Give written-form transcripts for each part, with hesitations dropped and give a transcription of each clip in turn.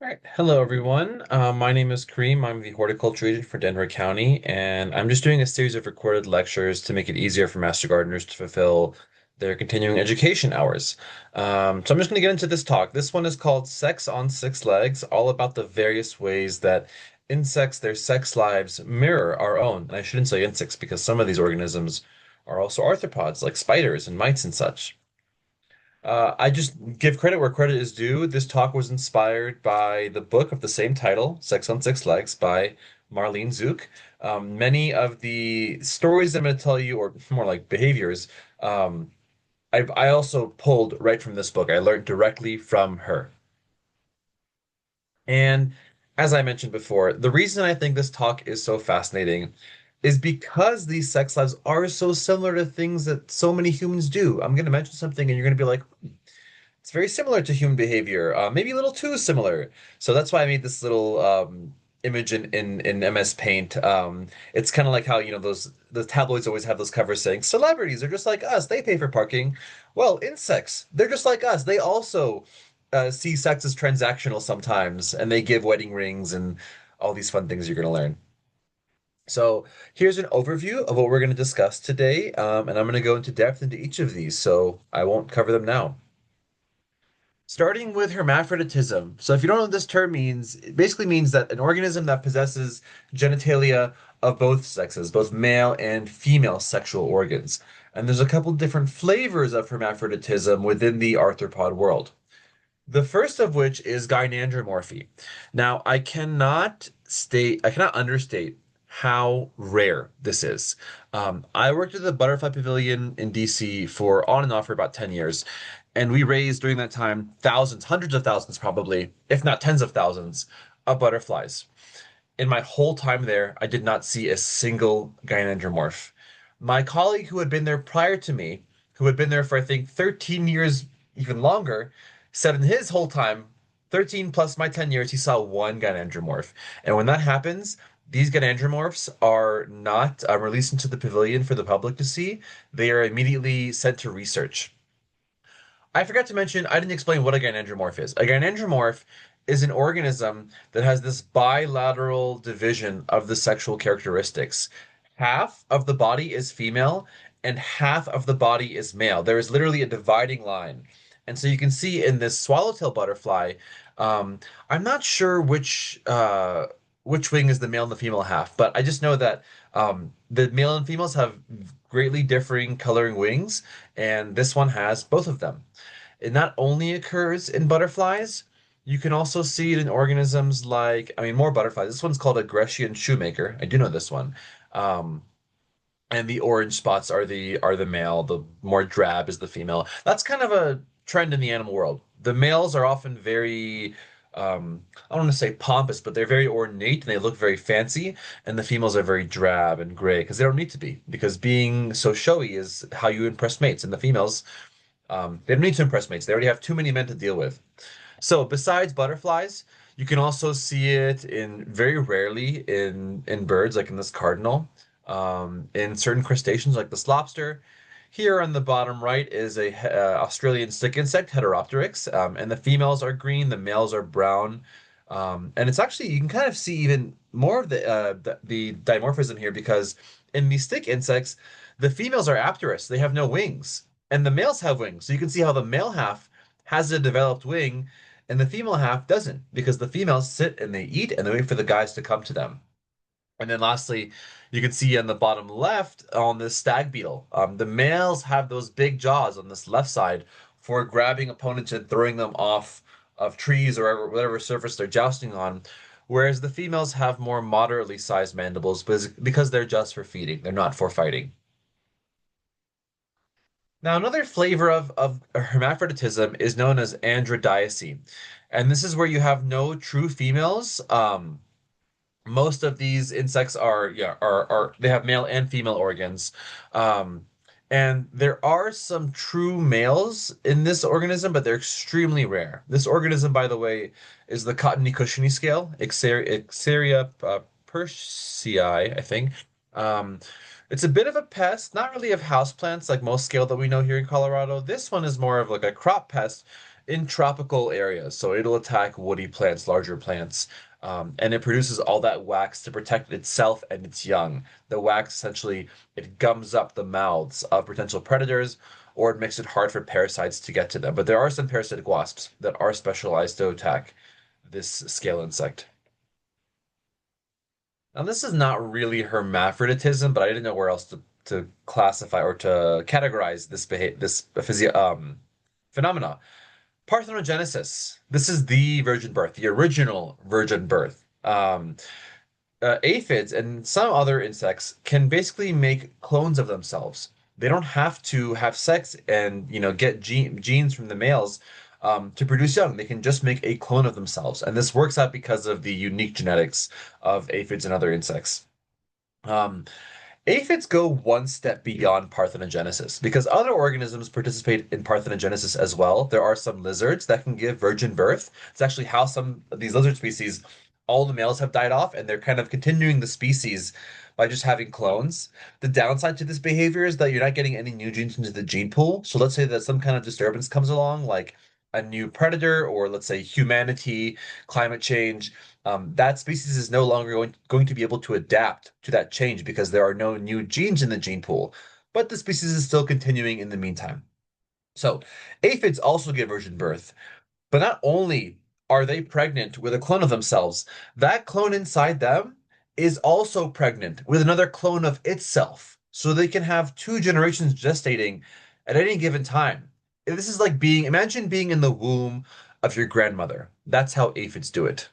All right. Hello, everyone. My name is Kareem. I'm the horticulture agent for Denver County, and I'm just doing a series of recorded lectures to make it easier for master gardeners to fulfill their continuing education hours. So I'm just going to get into this talk. This one is called Sex on Six Legs, all about the various ways that insects, their sex lives mirror our own. And I shouldn't say insects because some of these organisms are also arthropods, like spiders and mites and such. I just give credit where credit is due. This talk was inspired by the book of the same title, Sex on Six Legs, by Marlene Zuk. Many of the stories I'm going to tell you, or more like behaviors, um, I also pulled right from this book. I learned directly from her. And as I mentioned before, the reason I think this talk is so fascinating is because these sex lives are so similar to things that so many humans do. I'm going to mention something, and you're going to be like, it's very similar to human behavior, maybe a little too similar. So that's why I made this little image in MS Paint. It's kind of like how, those the tabloids always have those covers saying celebrities are just like us, they pay for parking. Well, insects, they're just like us. They also see sex as transactional sometimes, and they give wedding rings and all these fun things you're going to learn. So here's an overview of what we're going to discuss today, and I'm going to go into depth into each of these, so I won't cover them now. Starting with hermaphroditism. So if you don't know what this term means, it basically means that an organism that possesses genitalia of both sexes, both male and female sexual organs. And there's a couple different flavors of hermaphroditism within the arthropod world. The first of which is gynandromorphy. Now, I cannot understate how rare this is. I worked at the Butterfly Pavilion in DC for on and off for about 10 years, and we raised during that time thousands, hundreds of thousands probably, if not tens of thousands, of butterflies. In my whole time there, I did not see a single gynandromorph. My colleague who had been there prior to me, who had been there for I think 13 years, even longer, said in his whole time, 13 plus my 10 years, he saw one gynandromorph. And when that happens, these gynandromorphs are not released into the pavilion for the public to see. They are immediately sent to research. I forgot to mention, I didn't explain what a gynandromorph is. A gynandromorph is an organism that has this bilateral division of the sexual characteristics. Half of the body is female and half of the body is male. There is literally a dividing line. And so you can see in this swallowtail butterfly, um, I'm not sure which wing is the male and the female half, but I just know that the male and females have greatly differing coloring wings, and this one has both of them. It not only occurs in butterflies, you can also see it in organisms like, I mean, more butterflies. This one's called a Grecian shoemaker. I do know this one. Um, and the orange spots are the male, the more drab is the female. That's kind of a trend in the animal world. The males are often very, I don't want to say pompous, but they're very ornate and they look very fancy, and the females are very drab and gray because they don't need to be, because being so showy is how you impress mates, and the females they don't need to impress mates. They already have too many men to deal with. So besides butterflies, you can also see it in very rarely in birds, like in this cardinal, in certain crustaceans like this lobster. Here on the bottom right is a Australian stick insect, Heteropteryx, and the females are green, the males are brown. And it's actually, you can kind of see even more of the dimorphism here because in these stick insects, the females are apterous. They have no wings, and the males have wings. So you can see how the male half has a developed wing, and the female half doesn't because the females sit and they eat and they wait for the guys to come to them. And then lastly, you can see on the bottom left on this stag beetle, the males have those big jaws on this left side for grabbing opponents and throwing them off of trees or whatever surface they're jousting on, whereas the females have more moderately sized mandibles because they're just for feeding, they're not for fighting. Now, another flavor of hermaphroditism is known as androdiacy, and this is where you have no true females. Most of these insects are they have male and female organs. Um, and there are some true males in this organism, but they're extremely rare. This organism, by the way, is the cottony cushiony scale, Ixeria persei, I think. Um, it's a bit of a pest, not really of houseplants like most scale that we know here in Colorado. This one is more of like a crop pest in tropical areas. So it'll attack woody plants, larger plants, and it produces all that wax to protect itself and its young. The wax essentially it gums up the mouths of potential predators, or it makes it hard for parasites to get to them. But there are some parasitic wasps that are specialized to attack this scale insect. Now, this is not really hermaphroditism, but I didn't know where else to classify or to categorize this phenomena. Parthenogenesis. This is the virgin birth, the original virgin birth. Aphids and some other insects can basically make clones of themselves. They don't have to have sex and get genes from the males to produce young. They can just make a clone of themselves, and this works out because of the unique genetics of aphids and other insects. Um, Aphids go one step beyond parthenogenesis because other organisms participate in parthenogenesis as well. There are some lizards that can give virgin birth. It's actually how some of these lizard species, all the males have died off, and they're kind of continuing the species by just having clones. The downside to this behavior is that you're not getting any new genes into the gene pool. So let's say that some kind of disturbance comes along, like a new predator, or let's say humanity, climate change, that species is no longer going to be able to adapt to that change because there are no new genes in the gene pool, but the species is still continuing in the meantime. So, aphids also give virgin birth, but not only are they pregnant with a clone of themselves, that clone inside them is also pregnant with another clone of itself. So they can have two generations gestating at any given time. This is like imagine being in the womb of your grandmother. That's how aphids do it.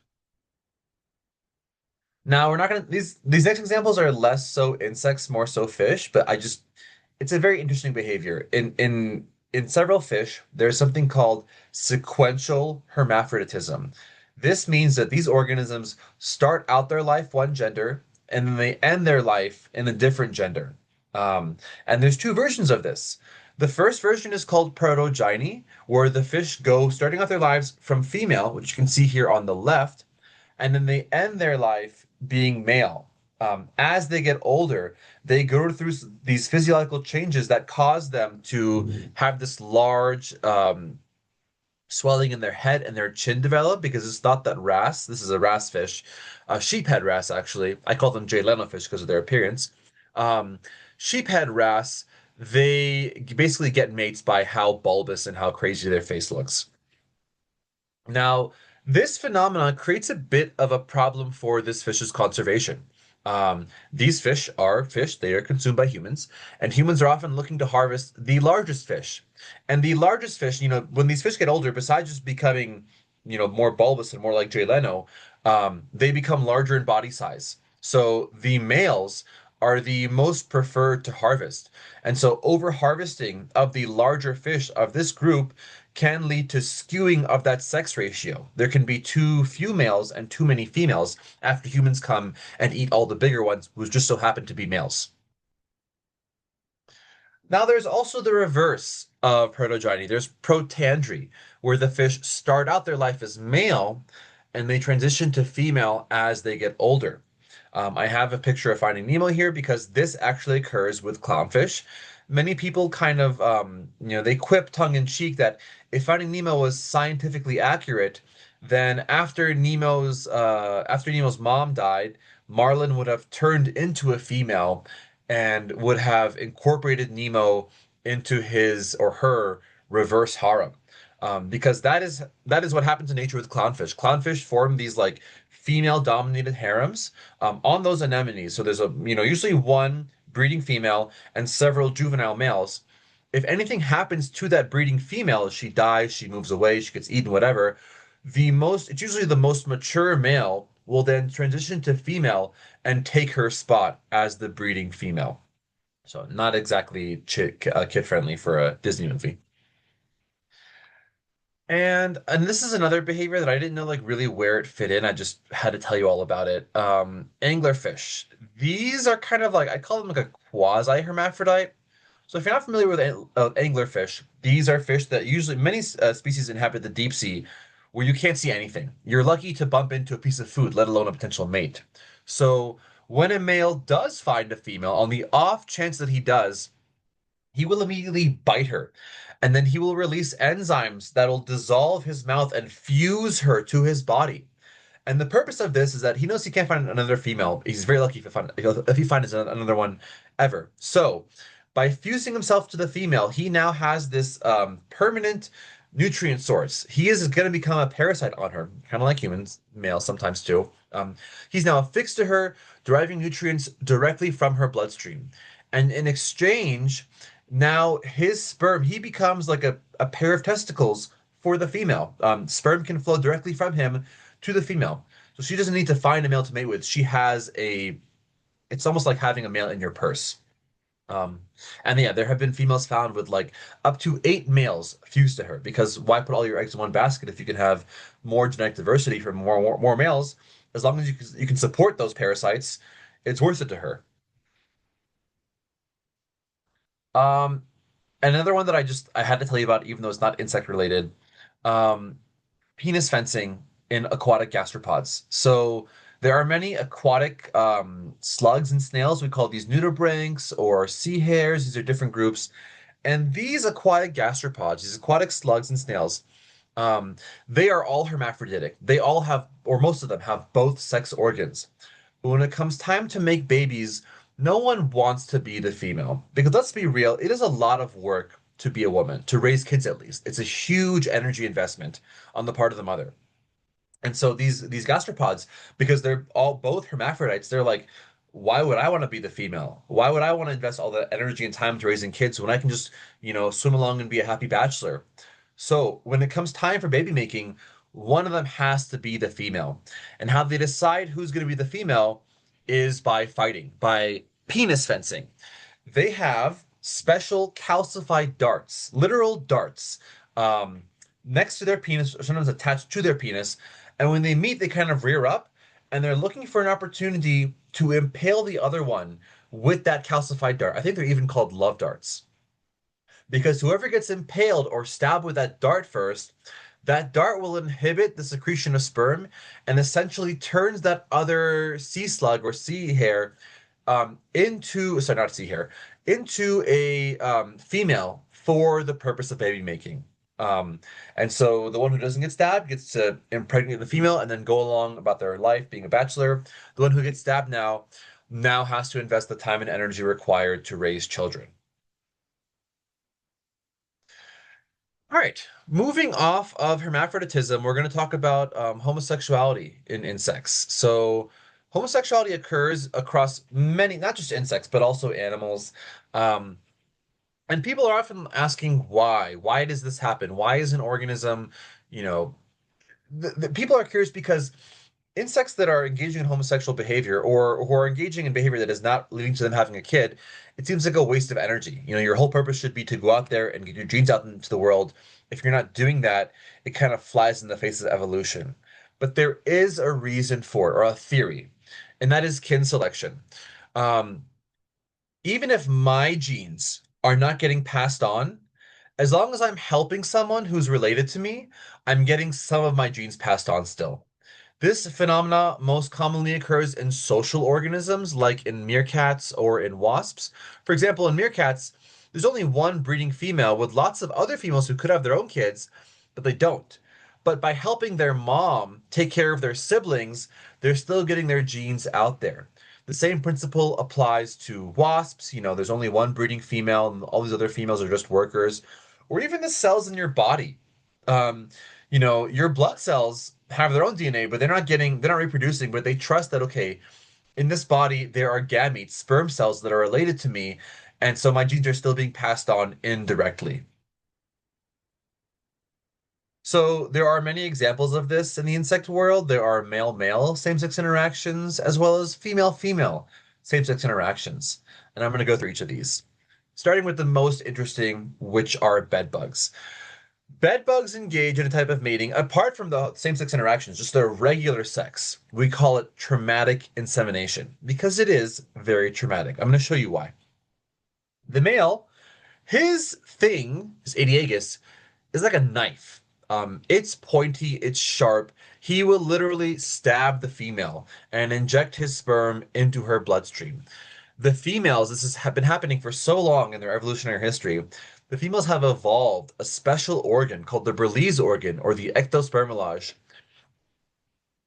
Now we're not gonna these next examples are less so insects, more so fish, but it's a very interesting behavior. In several fish, there's something called sequential hermaphroditism. This means that these organisms start out their life one gender and then they end their life in a different gender. And there's two versions of this. The first version is called protogyny, where the fish go starting out their lives from female, which you can see here on the left, and then they end their life being male. As they get older, they go through these physiological changes that cause them to have this large swelling in their head and their chin develop because it's thought that wrasse, this is a wrasse fish, sheephead wrasse actually, I call them Jay Leno fish because of their appearance. Um, Sheephead wrasse, they basically get mates by how bulbous and how crazy their face looks. Now, this phenomenon creates a bit of a problem for this fish's conservation. These fish are fish, they are consumed by humans, and humans are often looking to harvest the largest fish. And the largest fish, when these fish get older, besides just becoming, more bulbous and more like Jay Leno, they become larger in body size. So the males are the most preferred to harvest. And so over harvesting of the larger fish of this group can lead to skewing of that sex ratio. There can be too few males and too many females after humans come and eat all the bigger ones, who just so happen to be males. Now there's also the reverse of protogyny. There's protandry, where the fish start out their life as male and they transition to female as they get older. I have a picture of Finding Nemo here because this actually occurs with clownfish. Many people kind of, they quip tongue in cheek that if Finding Nemo was scientifically accurate, then after Nemo's mom died, Marlin would have turned into a female and would have incorporated Nemo into his or her reverse harem. Because that is what happens in nature with clownfish. Clownfish form these like female-dominated harems on those anemones. So there's usually one breeding female and several juvenile males. If anything happens to that breeding female, she dies, she moves away, she gets eaten, whatever, it's usually the most mature male will then transition to female and take her spot as the breeding female. So not exactly kid friendly for a Disney movie. And this is another behavior that I didn't know like really where it fit in. I just had to tell you all about it. Anglerfish. These are kind of like I call them like a quasi hermaphrodite. So if you're not familiar with anglerfish, these are fish that usually many species inhabit the deep sea where you can't see anything. You're lucky to bump into a piece of food, let alone a potential mate. So When a male does find a female, on the off chance that he does, he will immediately bite her. And then he will release enzymes that'll dissolve his mouth and fuse her to his body. And the purpose of this is that he knows he can't find another female. He's very lucky if he finds another one ever. So, by fusing himself to the female, he now has this permanent nutrient source. He is going to become a parasite on her, kind of like humans, males sometimes too. He's now affixed to her, deriving nutrients directly from her bloodstream. And in exchange, now his sperm, he becomes like a pair of testicles for the female. Sperm can flow directly from him to the female. So she doesn't need to find a male to mate with. She has it's almost like having a male in your purse. Um, and yeah, there have been females found with like up to 8 males fused to her because why put all your eggs in one basket if you can have more genetic diversity from more males? As long as you can support those parasites, it's worth it to her. Um, Another one that I had to tell you about, even though it's not insect related, um, penis fencing in aquatic gastropods. So there are many aquatic slugs and snails. We call these nudibranchs or sea hares. These are different groups. And these aquatic gastropods, these aquatic slugs and snails, um, they are all hermaphroditic. They all have, or most of them have both sex organs. But when it comes time to make babies, no one wants to be the female. Because let's be real, it is a lot of work to be a woman, to raise kids at least. It's a huge energy investment on the part of the mother. And so these gastropods, because they're all both hermaphrodites, they're like, why would I want to be the female? Why would I want to invest all the energy and time to raising kids when I can just, swim along and be a happy bachelor? So when it comes time for baby making, one of them has to be the female. And how they decide who's going to be the female is by fighting, by penis fencing. They have special calcified darts, literal darts, um, next to their penis, or sometimes attached to their penis. And when they meet, they kind of rear up and they're looking for an opportunity to impale the other one with that calcified dart. I think they're even called love darts. Because whoever gets impaled or stabbed with that dart first, that dart will inhibit the secretion of sperm and essentially turns that other sea slug or sea hare into, sorry, not sea hare, into a female for the purpose of baby making. Um, and so the one who doesn't get stabbed gets to impregnate the female and then go along about their life being a bachelor. The one who gets stabbed now has to invest the time and energy required to raise children. All right, moving off of hermaphroditism, we're going to talk about homosexuality in insects. So, homosexuality occurs across many, not just insects, but also animals. Um, and people are often asking why. Why does this happen? Why is an organism, you know, the people are curious because insects that are engaging in homosexual behavior or who are engaging in behavior that is not leading to them having a kid, it seems like a waste of energy. Your whole purpose should be to go out there and get your genes out into the world. If you're not doing that, it kind of flies in the face of evolution. But there is a reason for it, or a theory, and that is kin selection. Um, Even if my genes are not getting passed on, as long as I'm helping someone who's related to me, I'm getting some of my genes passed on still. This phenomena most commonly occurs in social organisms like in meerkats or in wasps. For example, in meerkats, there's only one breeding female with lots of other females who could have their own kids, but they don't. But by helping their mom take care of their siblings, they're still getting their genes out there. The same principle applies to wasps. There's only one breeding female, and all these other females are just workers. Or even the cells in your body. Um, your blood cells have their own DNA, but they're not reproducing, but they trust that, okay, in this body, there are gametes, sperm cells that are related to me. And so my genes are still being passed on indirectly. So there are many examples of this in the insect world. There are male-male same-sex interactions, as well as female-female same-sex interactions. And I'm going to go through each of these, starting with the most interesting, which are bed bugs. Bed bugs engage in a type of mating apart from the same-sex interactions, just their regular sex. We call it traumatic insemination because it is very traumatic. I'm going to show you why. The male, his thing, his Aedeagus, is like a knife. It's pointy, it's sharp. He will literally stab the female and inject his sperm into her bloodstream. The females, this has been happening for so long in their evolutionary history. The females have evolved a special organ called the Brillies organ or the ectospermolage,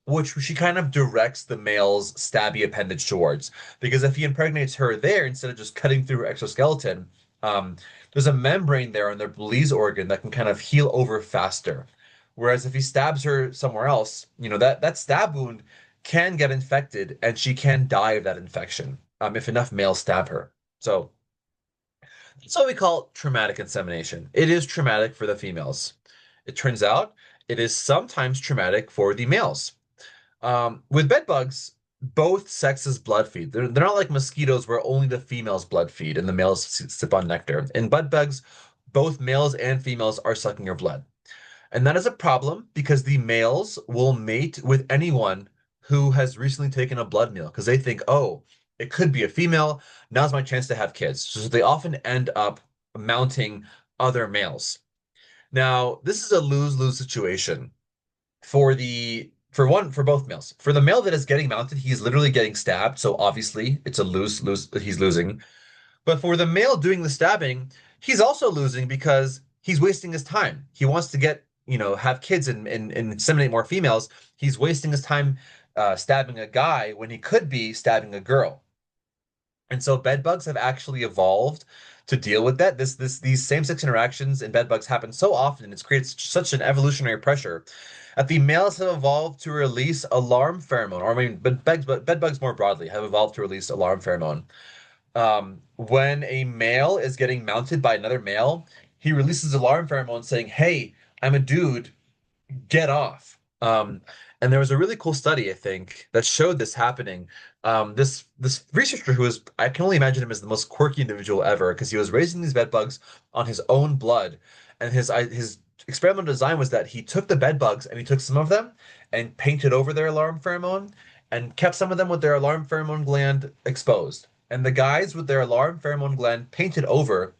which she kind of directs the male's stabby appendage towards. Because if he impregnates her there instead of just cutting through her exoskeleton, um, there's a membrane there on the Brillies organ that can kind of heal over faster. Whereas if he stabs her somewhere else, that stab wound can get infected and she can die of that infection, if enough males stab her. So that's what we call traumatic insemination. It is traumatic for the females. It turns out it is sometimes traumatic for the males. With bed bugs, both sexes blood feed. They're not like mosquitoes where only the females blood feed and the males sip on nectar. In bed bugs, both males and females are sucking your blood. And that is a problem because the males will mate with anyone who has recently taken a blood meal because they think, oh, it could be a female. Now's my chance to have kids. So they often end up mounting other males. Now, this is a lose-lose situation for both males. For the male that is getting mounted, he's literally getting stabbed, so obviously it's a lose-lose, he's losing. But for the male doing the stabbing, he's also losing because he's wasting his time. He wants to have kids and inseminate more females. He's wasting his time stabbing a guy when he could be stabbing a girl. And so bed bugs have actually evolved to deal with that. These same-sex interactions in bed bugs happen so often, it's created such an evolutionary pressure that the males have evolved to release alarm pheromone, or I mean, but bed bugs more broadly have evolved to release alarm pheromone. When a male is getting mounted by another male, he releases alarm pheromone saying, "Hey, I'm a dude, get off." And there was a really cool study, I think, that showed this happening. This researcher who was, I can only imagine him as the most quirky individual ever, because he was raising these bed bugs on his own blood, and his experimental design was that he took the bed bugs and he took some of them and painted over their alarm pheromone and kept some of them with their alarm pheromone gland exposed. And the guys with their alarm pheromone gland painted over,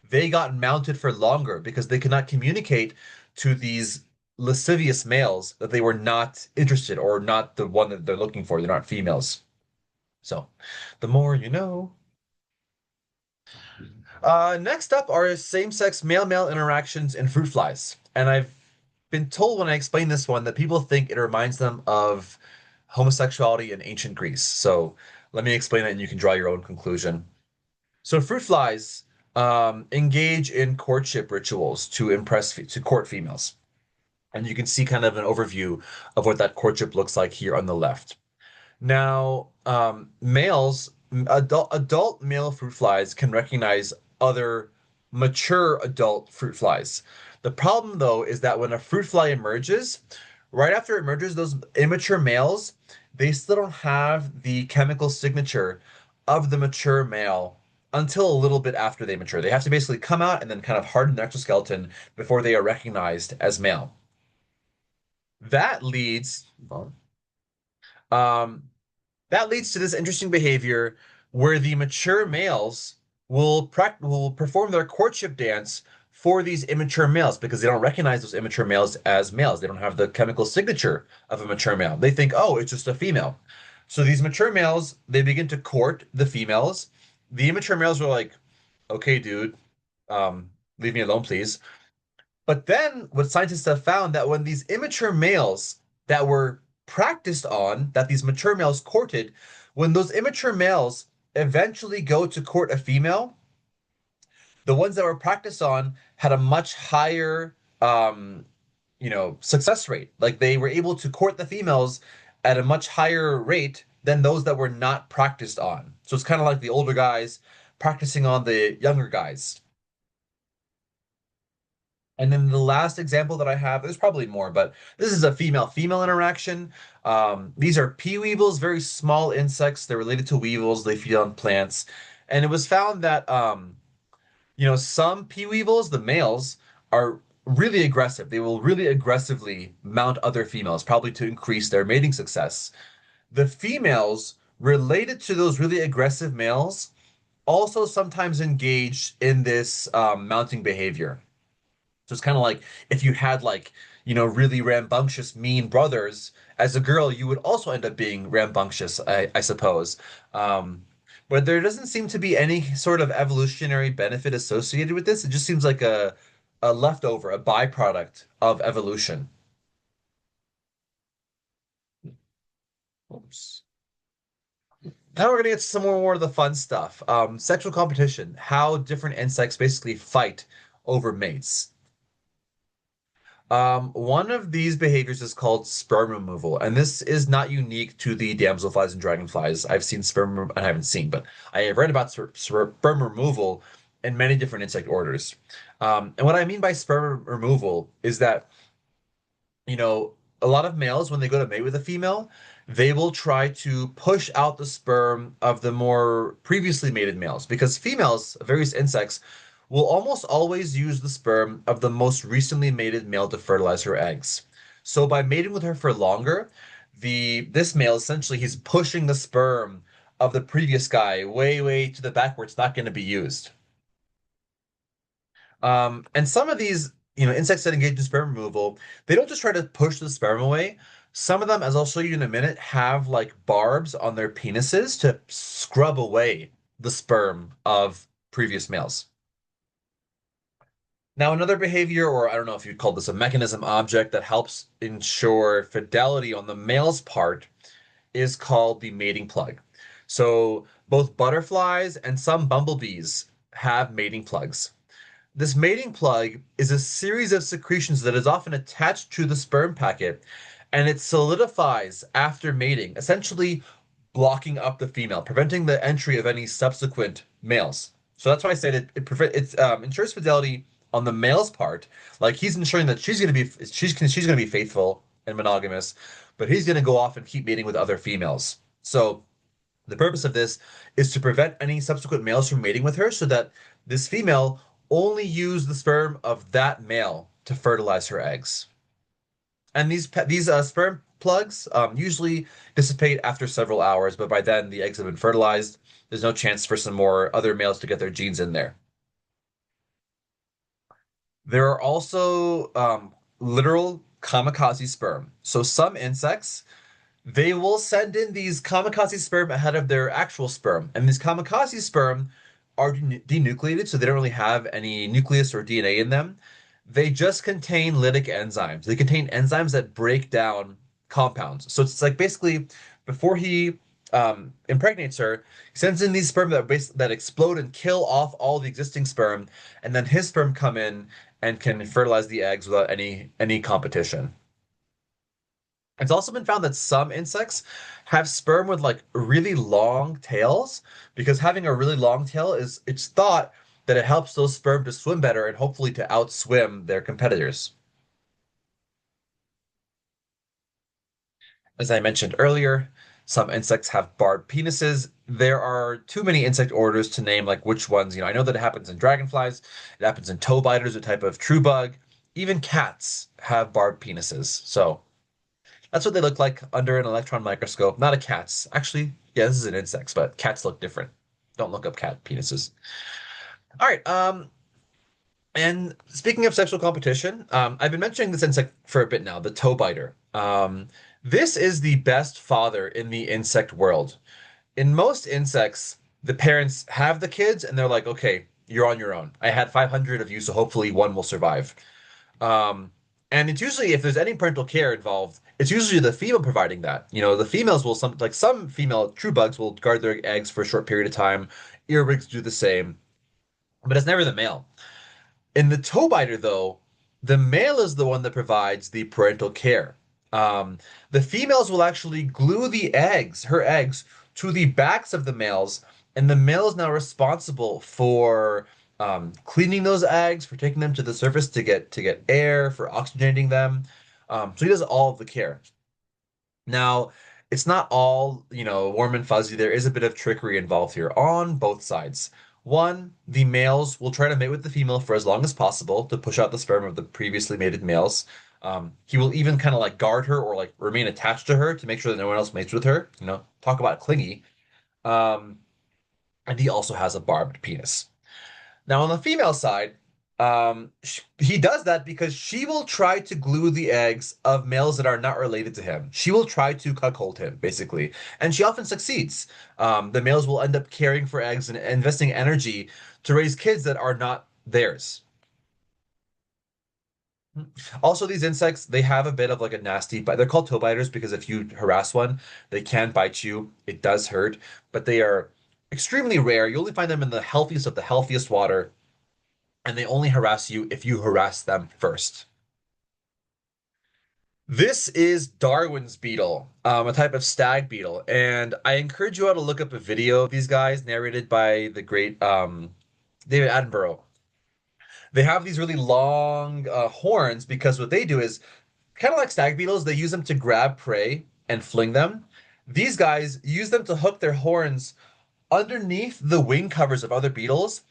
they got mounted for longer because they could not communicate to these lascivious males that they were not interested or not the one that they're looking for. They're not females. So, the more you know. Next up are same-sex male-male interactions in fruit flies. And I've been told when I explain this one that people think it reminds them of homosexuality in ancient Greece. So let me explain it and you can draw your own conclusion. So fruit flies engage in courtship rituals to court females. And you can see kind of an overview of what that courtship looks like here on the left. Now, adult male fruit flies can recognize other mature adult fruit flies. The problem, though, is that when a fruit fly emerges, right after it emerges, those immature males, they still don't have the chemical signature of the mature male until a little bit after they mature. They have to basically come out and then kind of harden their exoskeleton before they are recognized as male. That leads, um, that leads to this interesting behavior where the mature males will perform their courtship dance for these immature males because they don't recognize those immature males as males. They don't have the chemical signature of a mature male. They think, oh, it's just a female. So these mature males, they begin to court the females. The immature males are like, okay, dude, leave me alone, please. But then what scientists have found that when these immature males that were practiced on, that these mature males courted, when those immature males eventually go to court a female, the ones that were practiced on had a much higher success rate. Like they were able to court the females at a much higher rate than those that were not practiced on. So it's kind of like the older guys practicing on the younger guys. And then the last example that I have, there's probably more, but this is a female-female interaction. These are pea weevils, very small insects. They're related to weevils. They feed on plants. And it was found that, some pea weevils, the males, are really aggressive. They will really aggressively mount other females, probably to increase their mating success. The females related to those really aggressive males also sometimes engage in this mounting behavior. So it's kind of like if you had like really rambunctious, mean brothers, as a girl, you would also end up being rambunctious, I suppose. Um, but there doesn't seem to be any sort of evolutionary benefit associated with this. It just seems like a leftover, a byproduct of evolution. Oops. Now we're gonna get some more of the fun stuff. Sexual competition, how different insects basically fight over mates. One of these behaviors is called sperm removal, and this is not unique to the damselflies and dragonflies. I've seen I haven't seen, but I have read about sperm removal in many different insect orders. And what I mean by sperm removal is that you know, a lot of males, when they go to mate with a female, they will try to push out the sperm of the more previously mated males because females, various insects, will almost always use the sperm of the most recently mated male to fertilize her eggs. So by mating with her for longer, the this male essentially he's pushing the sperm of the previous guy way, way to the back where it's not going to be used. And some of these, insects that engage in sperm removal, they don't just try to push the sperm away. Some of them, as I'll show you in a minute, have like barbs on their penises to scrub away the sperm of previous males. Now, another behavior, or I don't know if you'd call this a mechanism object that helps ensure fidelity on the male's part, is called the mating plug. So both butterflies and some bumblebees have mating plugs. This mating plug is a series of secretions that is often attached to the sperm packet, and it solidifies after mating, essentially blocking up the female, preventing the entry of any subsequent males. So that's why I said it ensures fidelity on the male's part. Like he's ensuring that she's going to be faithful and monogamous, but he's going to go off and keep mating with other females. So the purpose of this is to prevent any subsequent males from mating with her so that this female only use the sperm of that male to fertilize her eggs. And these sperm plugs usually dissipate after several hours, but by then the eggs have been fertilized. There's no chance for some more other males to get their genes in there. There are also literal kamikaze sperm. So some insects they will send in these kamikaze sperm ahead of their actual sperm. And these kamikaze sperm are denucleated, so they don't really have any nucleus or DNA in them. They just contain lytic enzymes. They contain enzymes that break down compounds. So it's like basically before he impregnates her, he sends in these sperm that explode and kill off all the existing sperm, and then his sperm come in and can fertilize the eggs without any competition. It's also been found that some insects have sperm with like really long tails because having a really long tail is it's thought that it helps those sperm to swim better and hopefully to outswim their competitors. As I mentioned earlier, some insects have barbed penises. There are too many insect orders to name like which ones. I know that it happens in dragonflies, it happens in tow biters, a type of true bug. Even cats have barbed penises. So that's what they look like under an electron microscope. Not a cat's. Actually, yeah, this is an insect, but cats look different. Don't look up cat penises. All right. And speaking of sexual competition, I've been mentioning this insect for a bit now, the tow biter. This is the best father in the insect world. In most insects, the parents have the kids and they're like, okay, you're on your own. I had 500 of you, so hopefully one will survive. Um, and it's usually if there's any parental care involved, it's usually the female providing that. The females will some female true bugs will guard their eggs for a short period of time. Earwigs do the same, but it's never the male. In the toe biter, though, the male is the one that provides the parental care. The females will actually glue her eggs, to the backs of the males, and the male is now responsible for cleaning those eggs, for taking them to the surface to get air, for oxygenating them. So he does all of the care. Now, it's not all, warm and fuzzy. There is a bit of trickery involved here on both sides. One, the males will try to mate with the female for as long as possible to push out the sperm of the previously mated males. He will even kind of like guard her or like remain attached to her to make sure that no one else mates with her. Talk about clingy. Um, and he also has a barbed penis. Now, on the female side, He does that because she will try to glue the eggs of males that are not related to him. She will try to cuckold him, basically, and she often succeeds. The males will end up caring for eggs and investing energy to raise kids that are not theirs. Also, these insects, they have a bit of like a nasty bite. They're called toe biters because if you harass one, they can bite you. It does hurt, but they are extremely rare. You only find them in the healthiest of the healthiest water, and they only harass you if you harass them first. This is Darwin's beetle, a type of stag beetle, and I encourage you all to look up a video of these guys narrated by the great David Attenborough. They have these really long horns because what they do is kind of like stag beetles, they use them to grab prey and fling them. These guys use them to hook their horns underneath the wing covers of other beetles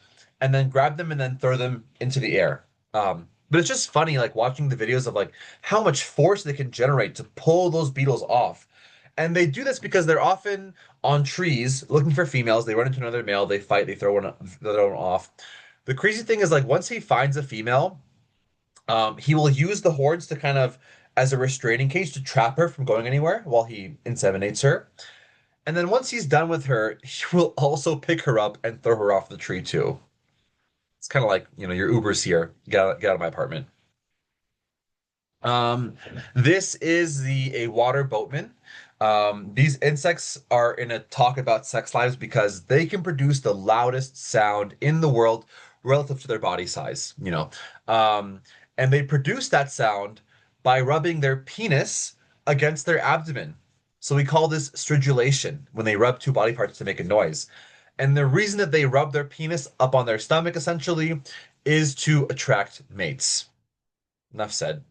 and then grab them and then throw them into the air. But it's just funny, like watching the videos of like how much force they can generate to pull those beetles off. And they do this because they're often on trees looking for females. They run into another male, they fight, they throw the other one off. The crazy thing is like once he finds a female, he will use the horns to kind of as a restraining cage to trap her from going anywhere while he inseminates her. And then once he's done with her, he will also pick her up and throw her off the tree too. It's kind of like, your Uber's here. Get out of my apartment. Um, this is the a water boatman. These insects are in a talk about sex lives because they can produce the loudest sound in the world relative to their body size, Um, and they produce that sound by rubbing their penis against their abdomen. So we call this stridulation when they rub two body parts to make a noise. And the reason that they rub their penis up on their stomach essentially is to attract mates. Enough said.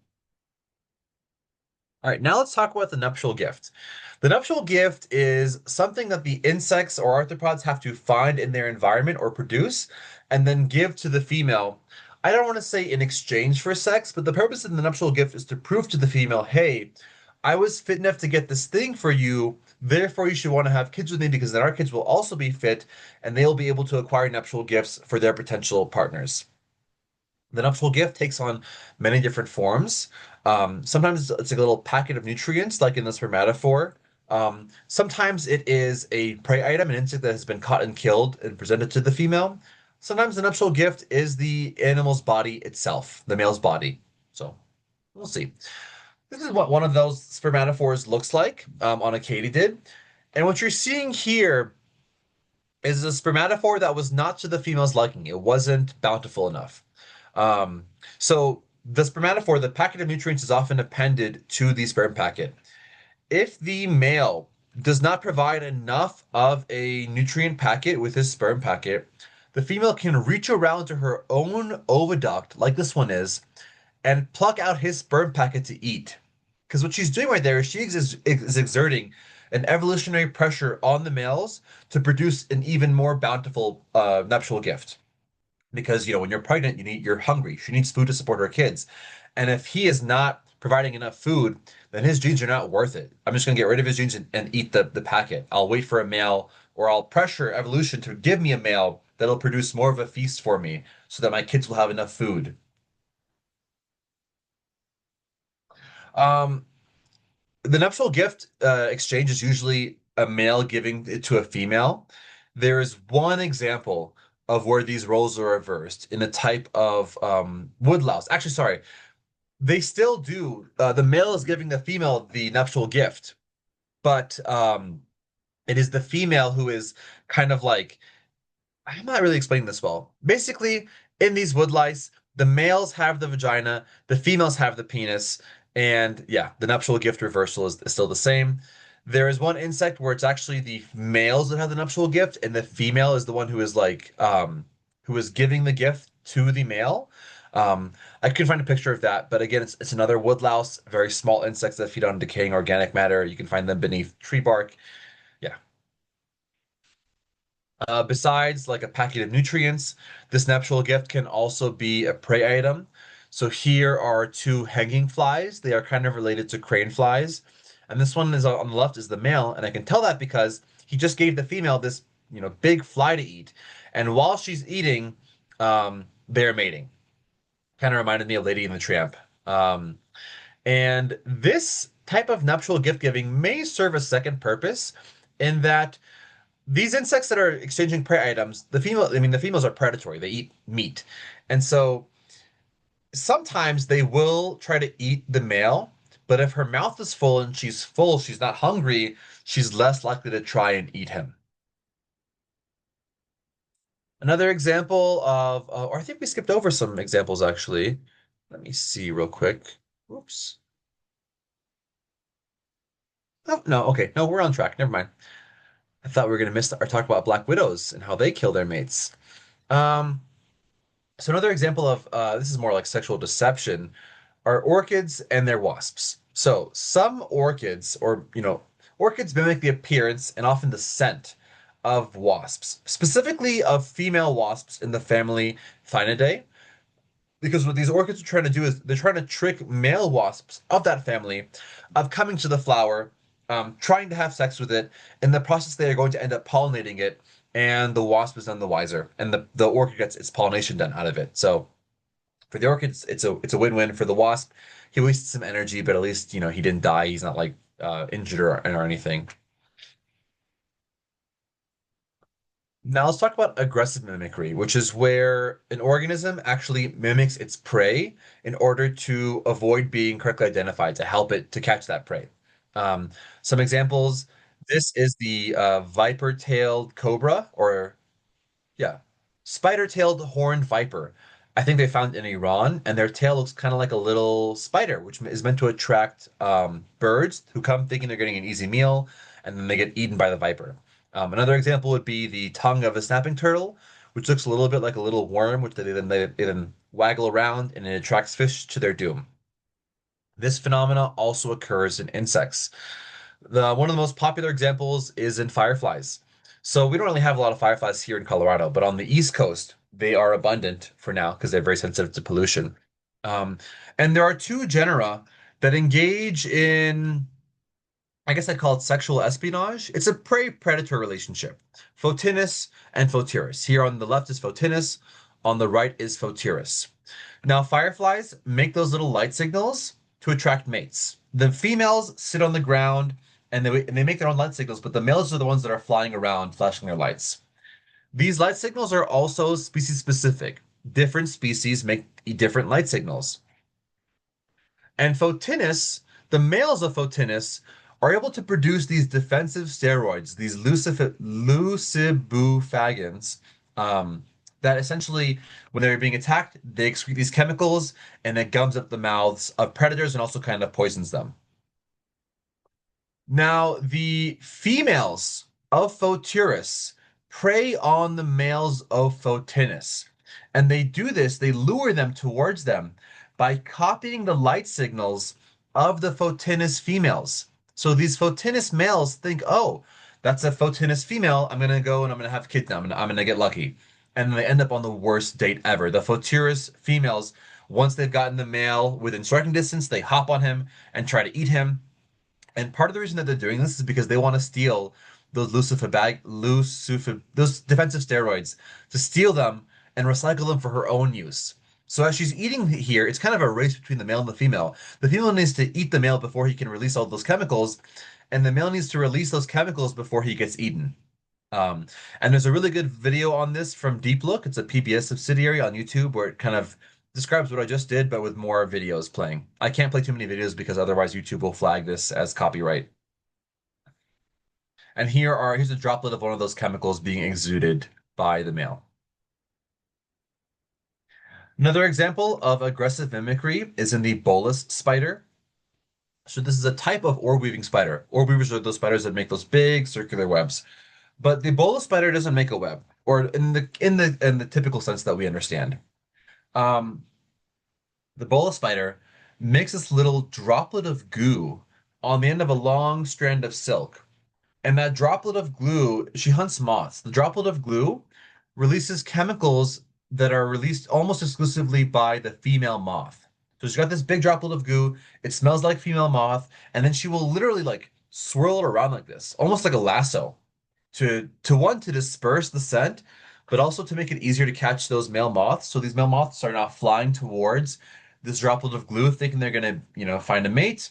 All right, now let's talk about the nuptial gift. The nuptial gift is something that the insects or arthropods have to find in their environment or produce and then give to the female. I don't want to say in exchange for sex, but the purpose of the nuptial gift is to prove to the female, hey, I was fit enough to get this thing for you, therefore you should want to have kids with me because then our kids will also be fit and they'll be able to acquire nuptial gifts for their potential partners. The nuptial gift takes on many different forms. Sometimes it's like a little packet of nutrients, like in the spermatophore. Sometimes it is a prey item, an insect that has been caught and killed and presented to the female. Sometimes the nuptial gift is the animal's body itself, the male's body. So we'll see. This is what one of those spermatophores looks like on a katydid. And what you're seeing here is a spermatophore that was not to the female's liking. It wasn't bountiful enough. Um, so the spermatophore, the packet of nutrients is often appended to the sperm packet. If the male does not provide enough of a nutrient packet with his sperm packet, the female can reach around to her own oviduct, like this one is, and pluck out his sperm packet to eat. Because what she's doing right there is is exerting an evolutionary pressure on the males to produce an even more bountiful nuptial gift because when you're pregnant you're hungry, she needs food to support her kids, and if he is not providing enough food, then his genes are not worth it. I'm just going to get rid of his genes and eat the packet. I'll wait for a male, or I'll pressure evolution to give me a male that'll produce more of a feast for me so that my kids will have enough food. um the nuptial gift exchange is usually a male giving it to a female. There is one example of where these roles are reversed in a type of woodlouse. Actually, sorry, they still do. The male is giving the female the nuptial gift, but it is the female who is kind of like, I'm not really explaining this well. Basically, in these woodlice, the males have the vagina, the females have the penis, and yeah, the nuptial gift reversal is still the same. There is one insect where it's actually the males that have the nuptial gift, and the female is the one who is like who is giving the gift to the male. I couldn't find a picture of that, but again, it's another woodlouse, very small insects that feed on decaying organic matter. You can find them beneath tree bark. Yeah. Besides like a packet of nutrients, this nuptial gift can also be a prey item. So here are two hanging flies. They are kind of related to crane flies. And this one is on the left is the male, and I can tell that because he just gave the female this, big fly to eat. And while she's eating, they're mating. Kind of reminded me of Lady and the Tramp. Um, and this type of nuptial gift giving may serve a second purpose in that these insects that are exchanging prey items, the females are predatory. They eat meat. And so sometimes they will try to eat the male, but if her mouth is full and she's full, she's not hungry, she's less likely to try and eat him. Another example of, or I think we skipped over some examples actually. Let me see real quick. Oops. Oh, no, okay. No, we're on track. Never mind. I thought we were going to miss or talk about black widows and how they kill their mates. Um, so another example of this is more like sexual deception are orchids and their wasps. So some orchids, or orchids mimic the appearance and often the scent of wasps, specifically of female wasps in the family Thynidae. Because what these orchids are trying to do is they're trying to trick male wasps of that family of coming to the flower, trying to have sex with it. In the process, they are going to end up pollinating it, and the wasp is none the wiser, and the orchid gets its pollination done out of it. So for the orchids, it's a win-win. For the wasp, he wasted some energy, but at least he didn't die. He's not like injured or anything. Now let's talk about aggressive mimicry, which is where an organism actually mimics its prey in order to avoid being correctly identified to help it to catch that prey. Some examples, this is the viper-tailed cobra, or yeah, spider-tailed horned viper. I think they found it in Iran, and their tail looks kind of like a little spider, which is meant to attract birds who come thinking they're getting an easy meal, and then they get eaten by the viper. Another example would be the tongue of a snapping turtle, which looks a little bit like a little worm, which they then waggle around, and it attracts fish to their doom. This phenomena also occurs in insects. One of the most popular examples is in fireflies. So we don't really have a lot of fireflies here in Colorado, but on the East Coast, they are abundant for now because they're very sensitive to pollution. Um, and there are two genera that engage in, I guess I'd call it sexual espionage. It's a prey-predator relationship. Photinus and Photiris. Here on the left is Photinus, on the right is Photiris. Now, fireflies make those little light signals to attract mates. The females sit on the ground and they make their own light signals, but the males are the ones that are flying around flashing their lights. These light signals are also species specific. Different species make different light signals. And Photinus, the males of Photinus, are able to produce these defensive steroids, these lucibufagins, that essentially, when they're being attacked, they excrete these chemicals and it gums up the mouths of predators and also kind of poisons them. Now, the females of Photurus prey on the males of Photinus. And they do this, they lure them towards them by copying the light signals of the Photinus females. So these Photinus males think, oh, that's a Photinus female. I'm going to go and I'm going to have kids now. I'm going to get lucky. And they end up on the worst date ever. The Photurus females, once they've gotten the male within striking distance, they hop on him and try to eat him. And part of the reason that they're doing this is because they want to steal those those defensive steroids, to steal them and recycle them for her own use. So as she's eating here, it's kind of a race between the male and the female. The female needs to eat the male before he can release all those chemicals, and the male needs to release those chemicals before he gets eaten. Um, and there's a really good video on this from Deep Look. It's a PBS subsidiary on YouTube where it kind of describes what I just did, but with more videos playing. I can't play too many videos because otherwise YouTube will flag this as copyright. And here's a droplet of one of those chemicals being exuded by the male. Another example of aggressive mimicry is in the bolus spider. So this is a type of orb weaving spider. Orb weavers are those spiders that make those big circular webs. But the bolus spider doesn't make a web, or in the typical sense that we understand. Um, the bola spider makes this little droplet of goo on the end of a long strand of silk. And that droplet of glue, she hunts moths. The droplet of glue releases chemicals that are released almost exclusively by the female moth. So she's got this big droplet of goo. It smells like female moth, and then she will literally like swirl it around like this, almost like a lasso, to disperse the scent, but also to make it easier to catch those male moths. So these male moths are now flying towards this droplet of glue, thinking they're gonna, find a mate,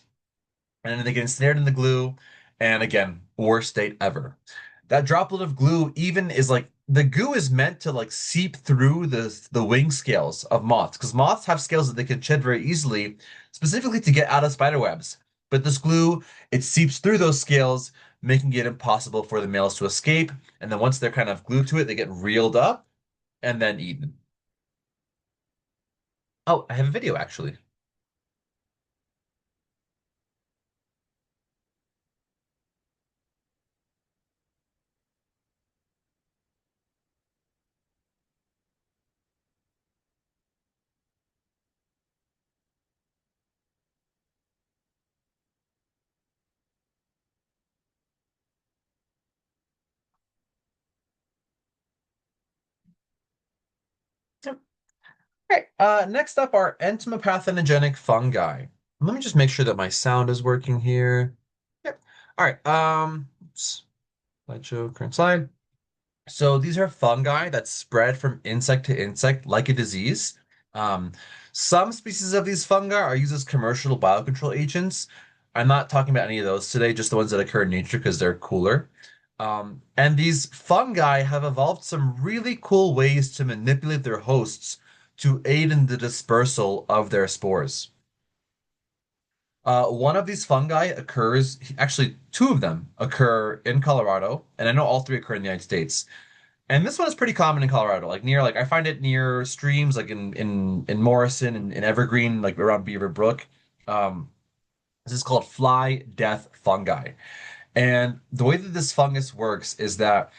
and then they get ensnared in the glue. And again, worst state ever. That droplet of glue even is like the goo is meant to like seep through the wing scales of moths because moths have scales that they can shed very easily, specifically to get out of spider webs. But this glue, it seeps through those scales, making it impossible for the males to escape. And then once they're kind of glued to it, they get reeled up and then eaten. Oh, I have a video actually. Yep. Okay. Next up are entomopathogenic fungi. Let me just make sure that my sound is working here. Yep. All right. Slideshow, current slide. So these are fungi that spread from insect to insect like a disease. Um, some species of these fungi are used as commercial biocontrol agents. I'm not talking about any of those today, just the ones that occur in nature because they're cooler. And these fungi have evolved some really cool ways to manipulate their hosts to aid in the dispersal of their spores. One of these fungi occurs, actually, two of them occur in Colorado, and I know all three occur in the United States. And this one is pretty common in Colorado. Like I find it near streams, like in Morrison and in Evergreen, like around Beaver Brook. Um, this is called fly death fungi. And the way that this fungus works is that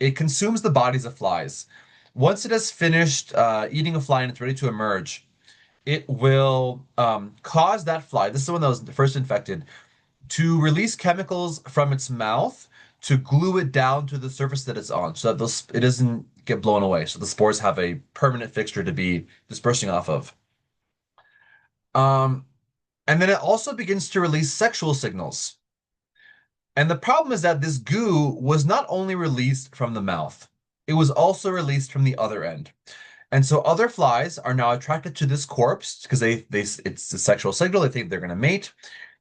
it consumes the bodies of flies. Once it has finished eating a fly and it's ready to emerge, it will cause that fly, this is the one that was first infected, to release chemicals from its mouth to glue it down to the surface that it's on so that it doesn't get blown away. So the spores have a permanent fixture to be dispersing off of. Um, and then it also begins to release sexual signals. And the problem is that this goo was not only released from the mouth, it was also released from the other end. And so other flies are now attracted to this corpse because they it's a sexual signal. They think they're going to mate.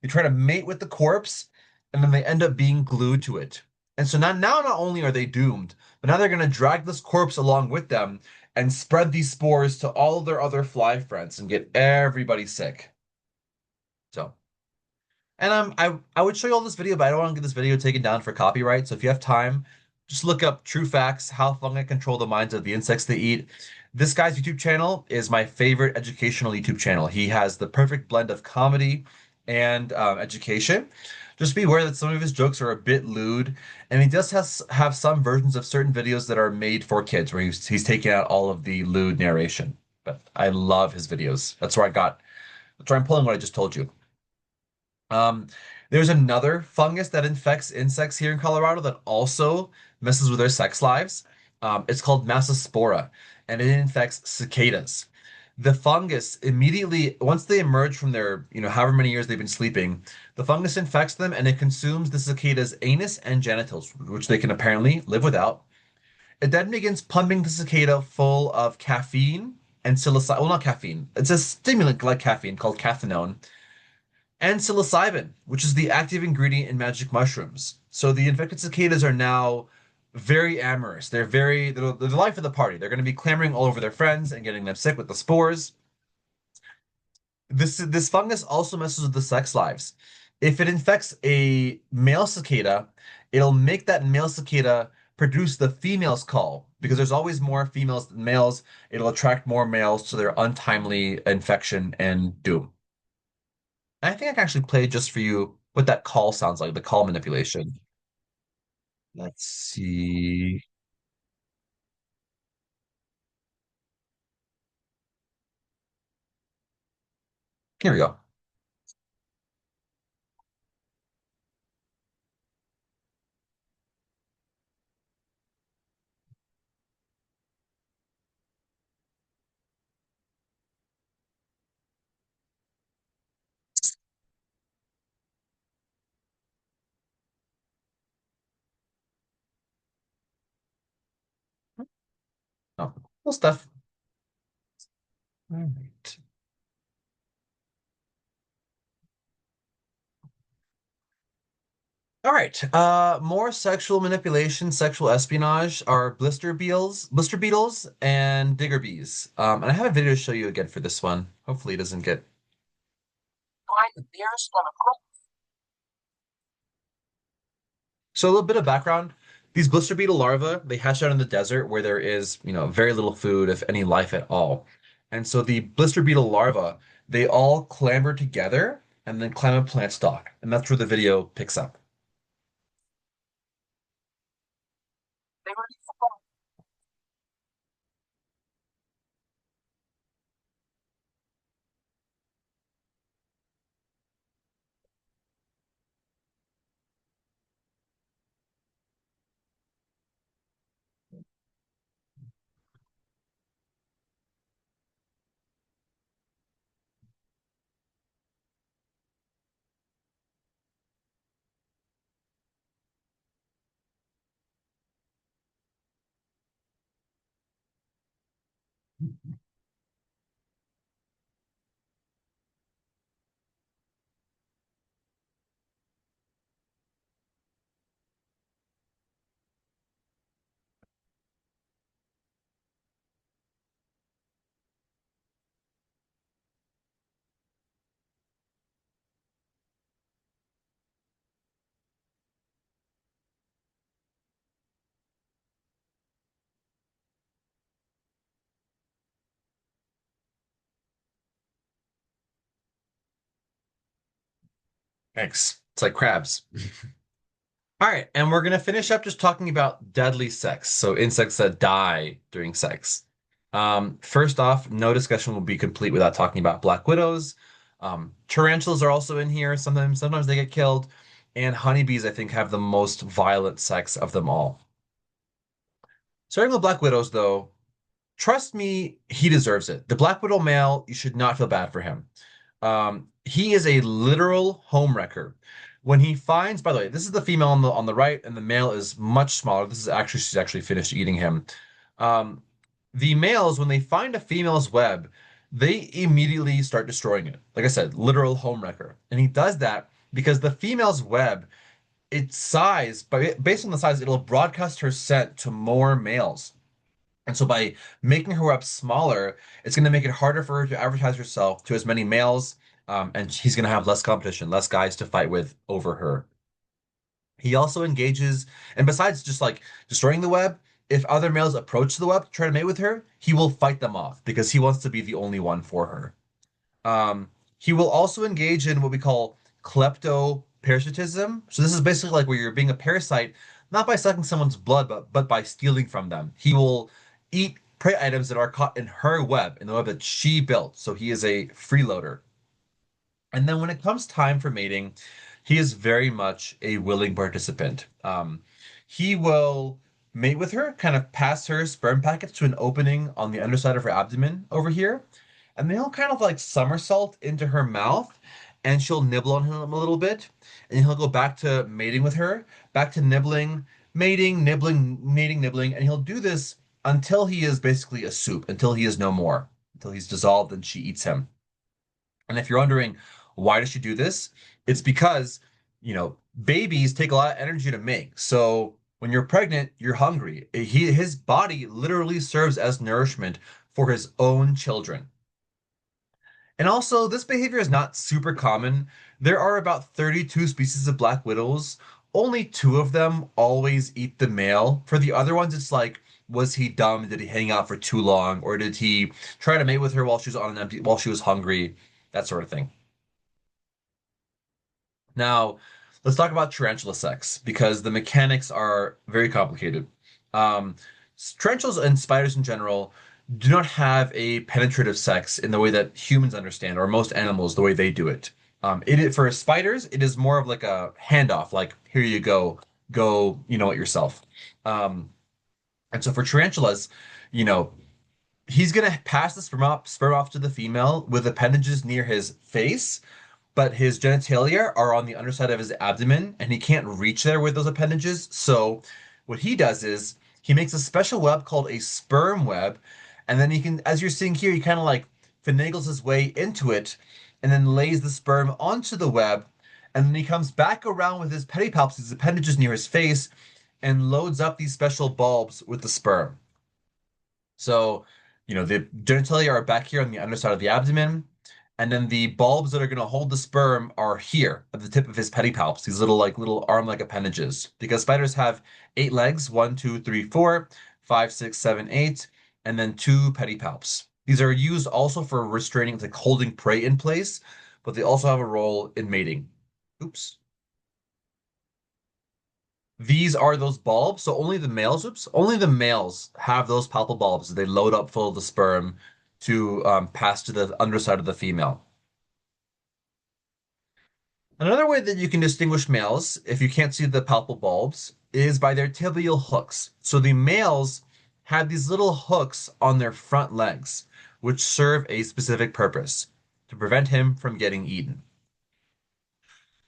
They try to mate with the corpse, and then they end up being glued to it. And so now not only are they doomed, but now they're going to drag this corpse along with them and spread these spores to all their other fly friends and get everybody sick. So, and I would show you all this video, but I don't want to get this video taken down for copyright. So if you have time, just look up true facts, how fungi control the minds of the insects they eat. This guy's YouTube channel is my favorite educational YouTube channel. He has the perfect blend of comedy and education. Just be aware that some of his jokes are a bit lewd, and he does have some versions of certain videos that are made for kids, where he's taking out all of the lewd narration. But I love his videos. That's where I'm pulling what I just told you. Um, there's another fungus that infects insects here in Colorado that also messes with their sex lives. It's called Massospora, and it infects cicadas. The fungus immediately, once they emerge from their, however many years they've been sleeping, the fungus infects them and it consumes the cicada's anus and genitals, which they can apparently live without. It then begins pumping the cicada full of caffeine and psilocybin. Well, not caffeine. It's a stimulant like caffeine called cathinone and psilocybin, which is the active ingredient in magic mushrooms. So the infected cicadas are now very amorous. They're the life of the party. They're going to be clamoring all over their friends and getting them sick with the spores. This fungus also messes with the sex lives. If it infects a male cicada, it'll make that male cicada produce the female's call because there's always more females than males. It'll attract more males to their untimely infection and doom. I think I can actually play just for you what that call sounds like, the call manipulation. Let's see. Here we go. Oh, well, stuff. All right. All right. More sexual manipulation, sexual espionage are blister beetles, and digger bees. And I have a video to show you again for this one. Hopefully, it doesn't get. So a little bit of background. These blister beetle larvae, they hatch out in the desert where there is, very little food, if any life at all. And so the blister beetle larvae, they all clamber together and then climb a plant stalk. And that's where the video picks up. Thanks. It's like crabs. All right, and we're gonna finish up just talking about deadly sex. So insects that die during sex. First off, no discussion will be complete without talking about black widows. Tarantulas are also in here. Sometimes they get killed, and honeybees, I think, have the most violent sex of them all. Starting with black widows, though, trust me, he deserves it. The black widow male, you should not feel bad for him. He is a literal homewrecker. When he finds, by the way, this is the female on the right, and the male is much smaller. This is actually she's actually finished eating him. Um, the males, when they find a female's web, they immediately start destroying it. Like I said, literal homewrecker. And he does that because the female's web, its size, based on the size, it'll broadcast her scent to more males. And so by making her web smaller, it's going to make it harder for her to advertise herself to as many males, and she's going to have less competition, less guys to fight with over her. He also engages, and besides just like destroying the web, if other males approach the web to try to mate with her, he will fight them off because he wants to be the only one for her. He will also engage in what we call kleptoparasitism. So this is basically like where you're being a parasite, not by sucking someone's blood, but by stealing from them. He will eat prey items that are caught in her web, in the web that she built. So he is a freeloader. And then when it comes time for mating, he is very much a willing participant. He will mate with her, kind of pass her sperm packets to an opening on the underside of her abdomen over here, and then he'll kind of like somersault into her mouth, and she'll nibble on him a little bit, and he'll go back to mating with her, back to nibbling, mating, nibbling, mating, nibbling, and he'll do this until he is basically a soup, until he is no more, until he's dissolved and she eats him. And if you're wondering why does she do this, it's because, babies take a lot of energy to make. So when you're pregnant, you're hungry. His body literally serves as nourishment for his own children. And also, this behavior is not super common. There are about 32 species of black widows. Only two of them always eat the male. For the other ones, it's like, was he dumb? Did he hang out for too long? Or did he try to mate with her while she was on an empty, while she was hungry? That sort of thing. Now, let's talk about tarantula sex because the mechanics are very complicated. Um, Tarantulas and spiders in general do not have a penetrative sex in the way that humans understand, or most animals, the way they do it. For spiders, it is more of like a handoff, like here you go, go, it yourself. Um, and so for tarantulas, you know, he's gonna pass the sperm off to the female with appendages near his face, but his genitalia are on the underside of his abdomen, and he can't reach there with those appendages. So what he does is he makes a special web called a sperm web, and then he can, as you're seeing here, he kind of like finagles his way into it, and then lays the sperm onto the web, and then he comes back around with his pedipalps, his appendages near his face, and loads up these special bulbs with the sperm. So, the genitalia are back here on the underside of the abdomen, and then the bulbs that are going to hold the sperm are here at the tip of his pedipalps, these little arm-like appendages. Because spiders have 8 legs, one, two, three, four, five, six, seven, eight, and then two pedipalps. These are used also for restraining, like holding prey in place, but they also have a role in mating. Oops. These are those bulbs. So only the males have those palpal bulbs. They load up full of the sperm to pass to the underside of the female. Another way that you can distinguish males, if you can't see the palpal bulbs, is by their tibial hooks. So the males have these little hooks on their front legs, which serve a specific purpose, to prevent him from getting eaten.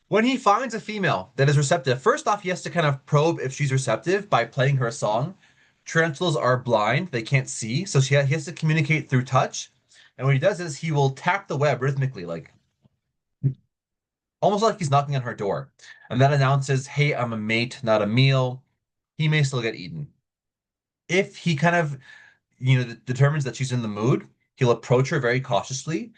When he finds a female that is receptive, first off, he has to kind of probe if she's receptive by playing her a song. Tarantulas are blind, they can't see, so he has to communicate through touch. And what he does is he will tap the web rhythmically, like almost like he's knocking on her door. And that announces, hey, I'm a mate, not a meal. He may still get eaten. If he kind of, determines that she's in the mood, he'll approach her very cautiously.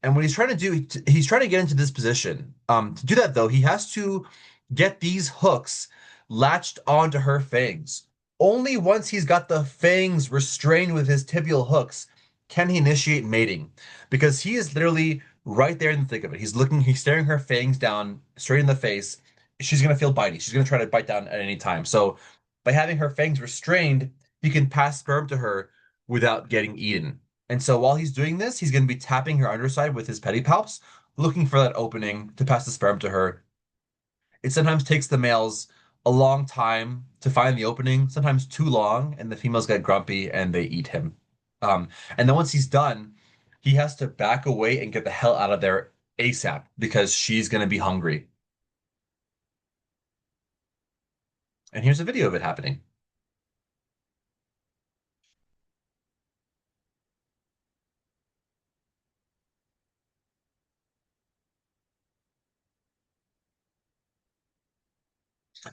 And what he's trying to do, he's trying to get into this position. To do that, though, he has to get these hooks latched onto her fangs. Only once he's got the fangs restrained with his tibial hooks can he initiate mating, because he is literally right there in the thick of it. He's staring her fangs down straight in the face. She's gonna feel bitey. She's gonna try to bite down at any time. So by having her fangs restrained, he can pass sperm to her without getting eaten. And so while he's doing this, he's going to be tapping her underside with his pedipalps, looking for that opening to pass the sperm to her. It sometimes takes the males a long time to find the opening, sometimes too long, and the females get grumpy and they eat him. And then once he's done, he has to back away and get the hell out of there ASAP because she's going to be hungry. And here's a video of it happening.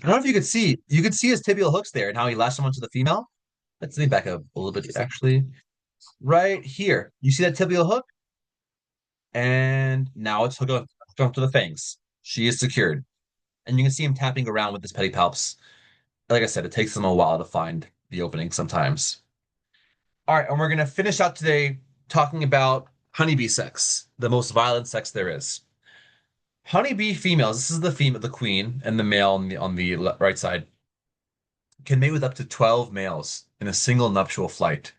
I don't know if you could see his tibial hooks there and how he lashed them onto the female. Let's me back up a little bit, actually. Right here. You see that tibial hook? And now it's hooked up to the fangs. She is secured. And you can see him tapping around with his pedipalps. Like I said, it takes them a while to find the opening sometimes. All right, and we're gonna finish out today talking about honeybee sex, the most violent sex there is. Honeybee females, this is the female, the queen, and the male on the right side, can mate with up to 12 males in a single nuptial flight.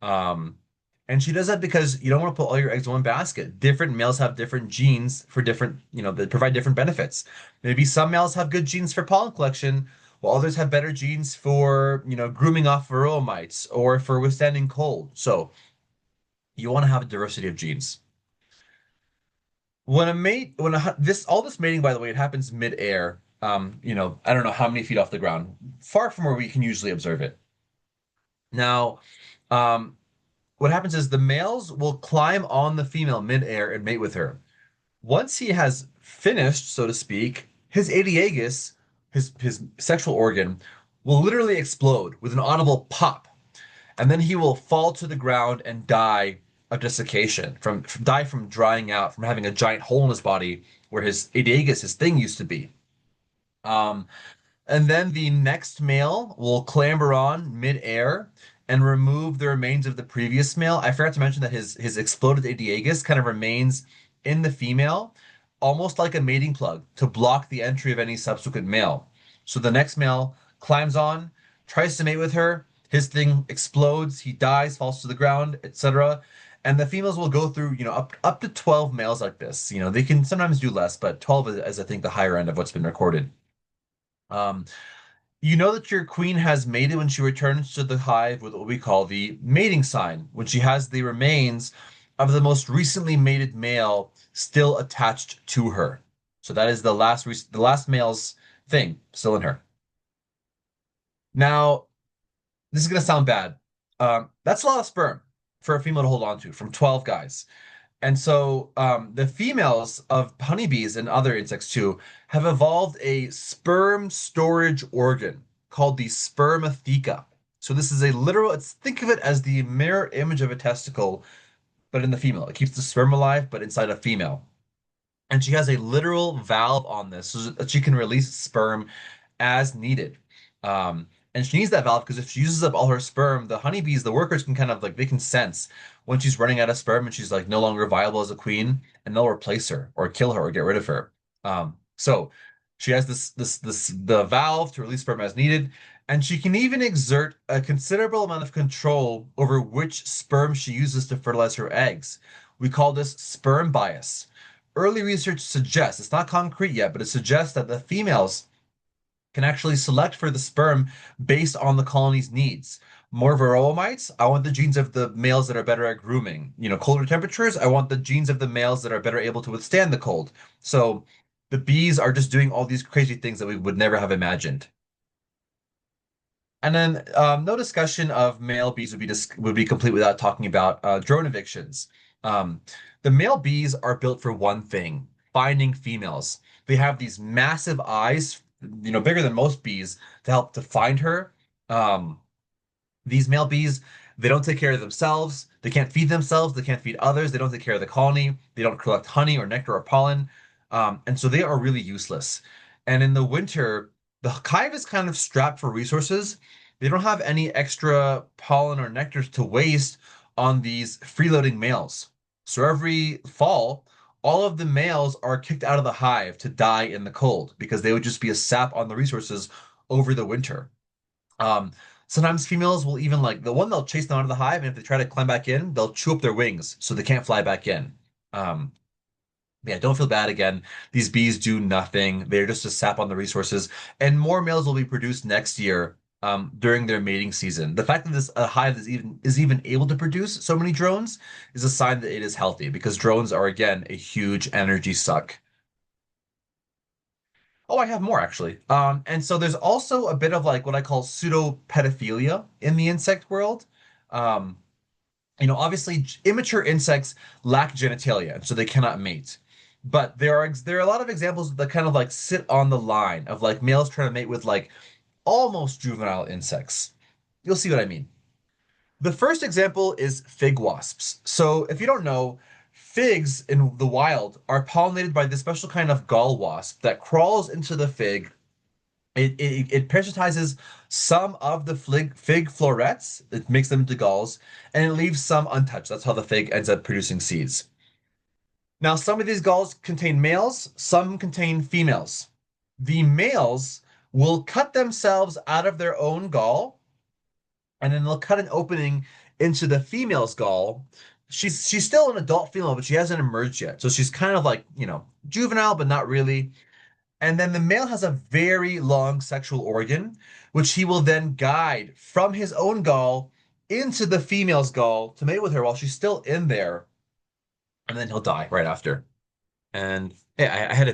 Um, and she does that because you don't want to put all your eggs in one basket. Different males have different genes for different, that provide different benefits. Maybe some males have good genes for pollen collection, while others have better genes for, grooming off varroa mites or for withstanding cold. So you want to have a diversity of genes. All this mating, by the way, it happens mid-air. I don't know how many feet off the ground, far from where we can usually observe it. Now, um, what happens is the males will climb on the female mid-air and mate with her. Once he has finished, so to speak, his aediagus, his sexual organ, will literally explode with an audible pop, and then he will fall to the ground and die of desiccation, die from drying out, from having a giant hole in his body where his aediagus, his thing, used to be. Um, and then the next male will clamber on mid-air and remove the remains of the previous male. I forgot to mention that his exploded aediagus kind of remains in the female, almost like a mating plug to block the entry of any subsequent male. So the next male climbs on, tries to mate with her, his thing explodes, he dies, falls to the ground, etc. And the females will go through, up to 12 males like this. They can sometimes do less, but 12 is I think the higher end of what's been recorded. Um, you know that your queen has mated when she returns to the hive with what we call the mating sign, when she has the remains of the most recently mated male still attached to her. So that is the last male's thing still in her. Now, This is gonna sound bad. That's a lot of sperm for a female to hold on to from 12 guys. And so the females of honeybees and other insects too have evolved a sperm storage organ called the spermatheca. So this is a literal, think of it as the mirror image of a testicle, but in the female. It keeps the sperm alive, but inside a female. And she has a literal valve on this so that she can release sperm as needed. And she needs that valve because if she uses up all her sperm, the honeybees, the workers can kind of like they can sense when she's running out of sperm and she's like no longer viable as a queen, and they'll replace her or kill her or get rid of her. So she has this the valve to release sperm as needed, and she can even exert a considerable amount of control over which sperm she uses to fertilize her eggs. We call this sperm bias. Early research suggests, it's not concrete yet, but it suggests that the females can actually select for the sperm based on the colony's needs. More varroa mites, I want the genes of the males that are better at grooming. Colder temperatures, I want the genes of the males that are better able to withstand the cold. So the bees are just doing all these crazy things that we would never have imagined. And then no discussion of male bees would be complete without talking about drone evictions. Um, the male bees are built for one thing, finding females. They have these massive eyes, bigger than most bees, to help to find her. Um, these male bees, they don't take care of themselves. They can't feed themselves. They can't feed others. They don't take care of the colony. They don't collect honey or nectar or pollen. And so they are really useless. And in the winter, the hive is kind of strapped for resources. They don't have any extra pollen or nectar to waste on these freeloading males. So every fall, all of the males are kicked out of the hive to die in the cold because they would just be a sap on the resources over the winter. Um, Sometimes females will even like the one they'll chase them out of the hive, and if they try to climb back in, they'll chew up their wings so they can't fly back in. Um, yeah, don't feel bad again. These bees do nothing. They're just a sap on the resources, and more males will be produced next year during their mating season. The fact that this hive is even able to produce so many drones is a sign that it is healthy because drones are again a huge energy suck. Oh, I have more actually. And so there's also a bit of like what I call pseudo pedophilia in the insect world. Um, obviously immature insects lack genitalia, and so they cannot mate. But there are a lot of examples that kind of like sit on the line of like males trying to mate with like almost juvenile insects. You'll see what I mean. The first example is fig wasps. So if you don't know, figs in the wild are pollinated by this special kind of gall wasp that crawls into the fig. It parasitizes some of the fig florets. It makes them into galls, and it leaves some untouched. That's how the fig ends up producing seeds. Now, some of these galls contain males, some contain females. The males will cut themselves out of their own gall, and then they'll cut an opening into the female's gall. She's still an adult female, but she hasn't emerged yet. So she's kind of like, juvenile, but not really. And then the male has a very long sexual organ, which he will then guide from his own gall into the female's gall to mate with her while she's still in there. And then he'll die right after. And hey,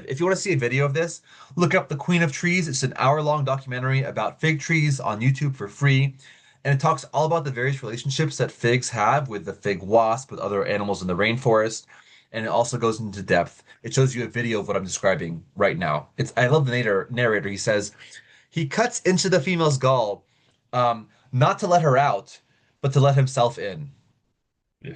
if you want to see a video of this, look up The Queen of Trees. It's an hour-long documentary about fig trees on YouTube for free. And it talks all about the various relationships that figs have with the fig wasp, with other animals in the rainforest. And it also goes into depth. It shows you a video of what I'm describing right now. I love the narrator. He says he cuts into the female's gall, not to let her out, but to let himself in. Yeah.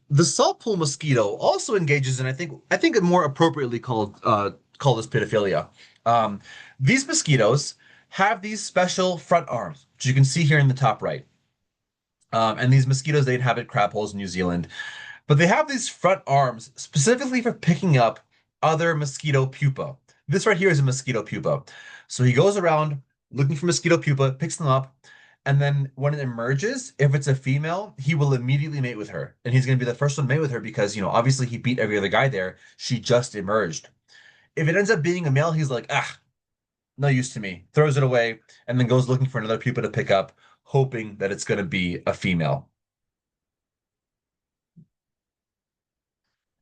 The salt pool mosquito also engages in, I think it more appropriately called as pedophilia. Um, these mosquitoes have these special front arms, which you can see here in the top right. And these mosquitoes, they inhabit crab holes in New Zealand, but they have these front arms specifically for picking up other mosquito pupa. This right here is a mosquito pupa. So he goes around looking for mosquito pupa, picks them up, and then when it emerges, if it's a female, he will immediately mate with her. And he's going to be the first one to mate with her because, obviously he beat every other guy there. She just emerged. If it ends up being a male, he's like, ah, no use to me, throws it away, and then goes looking for another pupa to pick up, hoping that it's going to be a female.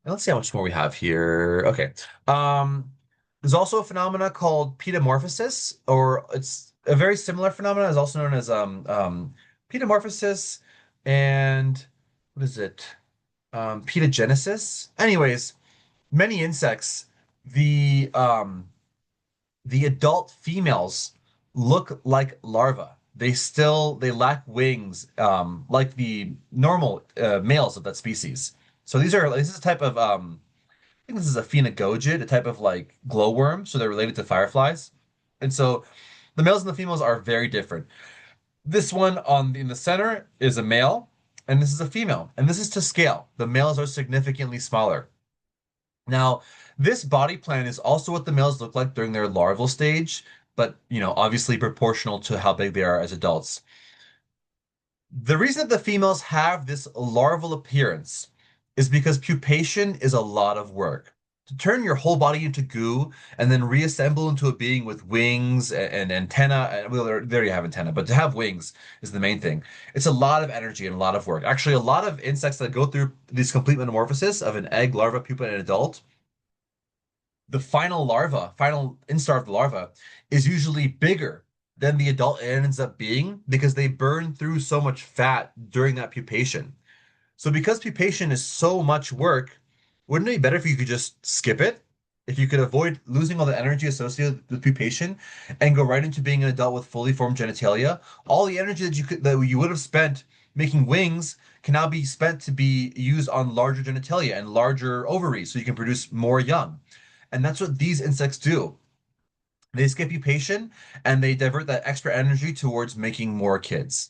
And let's see how much more we have here. Okay. Um, there's also a phenomena called pedomorphosis, or A very similar phenomenon is also known as pedomorphosis and what is it? Pedogenesis. Anyways, many insects, the um, the adult females look like larvae. They lack wings, like the normal males of that species. So this is a type of I think this is a phenogogid, a type of like glowworm. So they're related to fireflies, and so the males and the females are very different. This one in the center is a male, and this is a female, and this is to scale. The males are significantly smaller. Now, this body plan is also what the males look like during their larval stage, but obviously proportional to how big they are as adults. The reason that the females have this larval appearance is because pupation is a lot of work. To turn your whole body into goo and then reassemble into a being with wings and antenna, well, there you have antenna, but to have wings is the main thing. It's a lot of energy and a lot of work. Actually, a lot of insects that go through this complete metamorphosis of an egg, larva, pupa, and adult, the final instar of the larva, is usually bigger than the adult ends up being because they burn through so much fat during that pupation. So because pupation is so much work, wouldn't it be better if you could just skip it? If you could avoid losing all the energy associated with pupation and go right into being an adult with fully formed genitalia, all the energy that you would have spent making wings can now be spent to be used on larger genitalia and larger ovaries so you can produce more young. And that's what these insects do. They skip pupation and they divert that extra energy towards making more kids.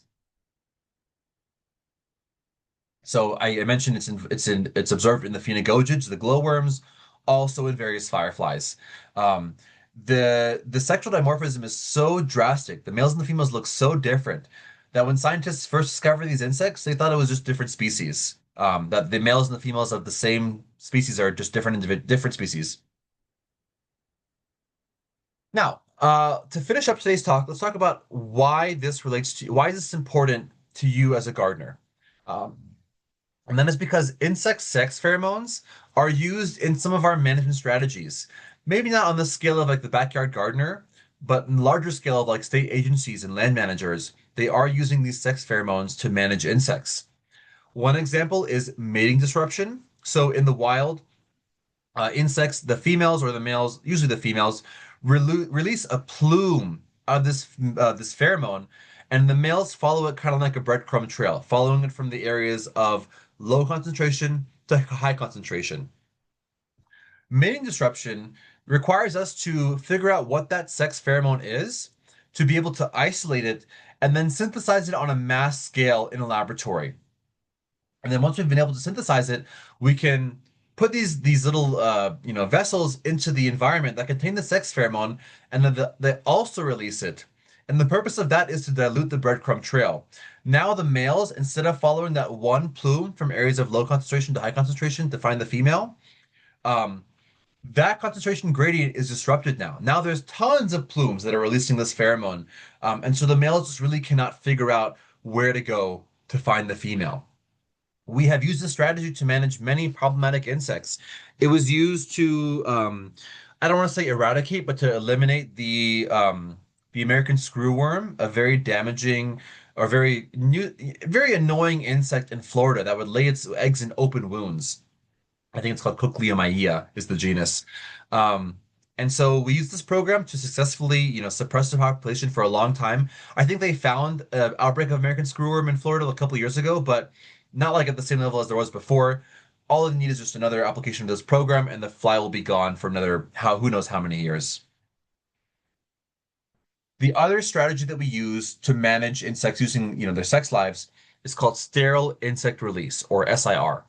So I mentioned it's observed in the phenagogids, the glowworms, also in various fireflies. Um, the sexual dimorphism is so drastic. The males and the females look so different that when scientists first discovered these insects, they thought it was just different species. That the males and the females of the same species are just different species. Now, to finish up today's talk, let's talk about why is this important to you as a gardener. Um, And that is because insect sex pheromones are used in some of our management strategies. Maybe not on the scale of like the backyard gardener, but in larger scale of like state agencies and land managers, they are using these sex pheromones to manage insects. One example is mating disruption. So in the wild, insects, the females or the males, usually the females, release a plume of this pheromone, and the males follow it kind of like a breadcrumb trail, following it from the areas of low concentration to high concentration. Mating disruption requires us to figure out what that sex pheromone is, to be able to isolate it, and then synthesize it on a mass scale in a laboratory. And then once we've been able to synthesize it, we can put these little vessels into the environment that contain the sex pheromone, and then they also release it. And the purpose of that is to dilute the breadcrumb trail. Now the males, instead of following that one plume from areas of low concentration to high concentration to find the female, um, that concentration gradient is disrupted now. Now there's tons of plumes that are releasing this pheromone, and so the males just really cannot figure out where to go to find the female. We have used this strategy to manage many problematic insects. It was used to, I don't want to say eradicate, but to eliminate the American screwworm, a very damaging or very annoying insect in Florida that would lay its eggs in open wounds. I think it's called Cochleomyia is the genus. Um, and so we used this program to successfully, suppress the population for a long time. I think they found an outbreak of American screwworm in Florida a couple of years ago, but not like at the same level as there was before. All they need is just another application of this program, and the fly will be gone for another who knows how many years. The other strategy that we use to manage insects using, their sex lives is called sterile insect release, or SIR.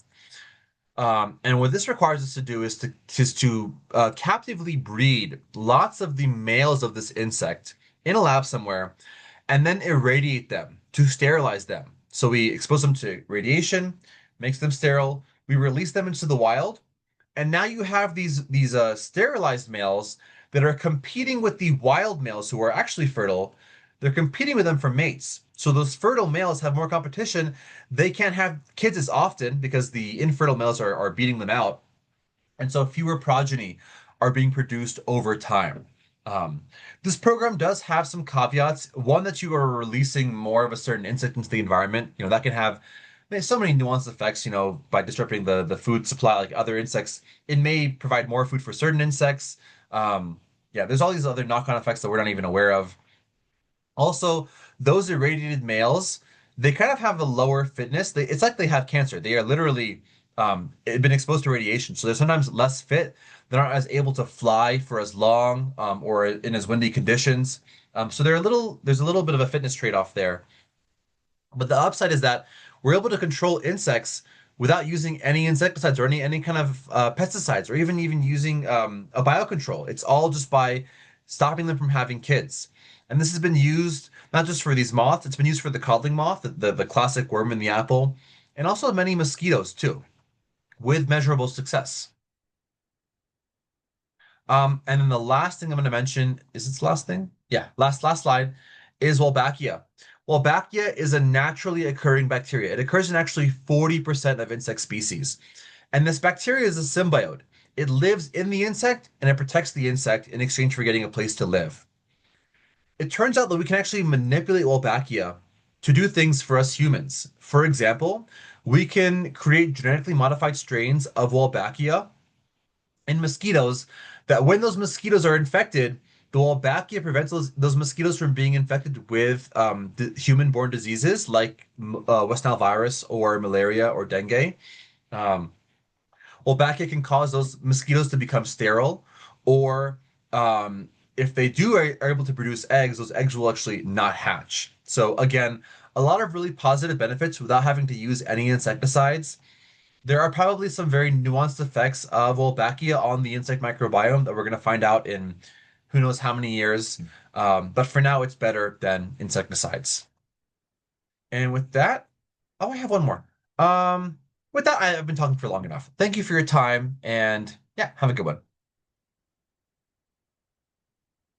And what this requires us to do is to captively breed lots of the males of this insect in a lab somewhere, and then irradiate them to sterilize them. So we expose them to radiation, makes them sterile. We release them into the wild, and now you have these sterilized males that are competing with the wild males who are actually fertile. They're competing with them for mates. So those fertile males have more competition. They can't have kids as often because the infertile males are beating them out. And so fewer progeny are being produced over time. Um, this program does have some caveats. One, that you are releasing more of a certain insect into the environment. That can have so many nuanced effects, by disrupting the food supply, like other insects. It may provide more food for certain insects. Yeah, there's all these other knock-on effects that we're not even aware of. Also, those irradiated males, they kind of have a lower fitness. It's like they have cancer. They are literally been exposed to radiation, so they're sometimes less fit. They're not as able to fly for as long, or in as windy conditions. So there's a little bit of a fitness trade-off there. But the upside is that we're able to control insects without using any insecticides or any kind of pesticides, or even using a biocontrol. It's all just by stopping them from having kids. And this has been used not just for these moths, it's been used for the codling moth, the classic worm in the apple, and also many mosquitoes too, with measurable success. And then the last thing I'm going to mention is its last thing. Yeah, last slide is Wolbachia. Wolbachia is a naturally occurring bacteria. It occurs in actually 40% of insect species. And this bacteria is a symbiote. It lives in the insect and it protects the insect in exchange for getting a place to live. It turns out that we can actually manipulate Wolbachia to do things for us humans. For example, we can create genetically modified strains of Wolbachia in mosquitoes that when those mosquitoes are infected, the Wolbachia prevents those mosquitoes from being infected with human-borne diseases like West Nile virus or malaria or dengue. Um, Wolbachia can cause those mosquitoes to become sterile, or if they are able to produce eggs, those eggs will actually not hatch. So again, a lot of really positive benefits without having to use any insecticides. There are probably some very nuanced effects of Wolbachia on the insect microbiome that we're going to find out in who knows how many years. But for now, it's better than insecticides. And with that, oh, I have one more. Um, with that, I've been talking for long enough. Thank you for your time, and yeah, have a good one.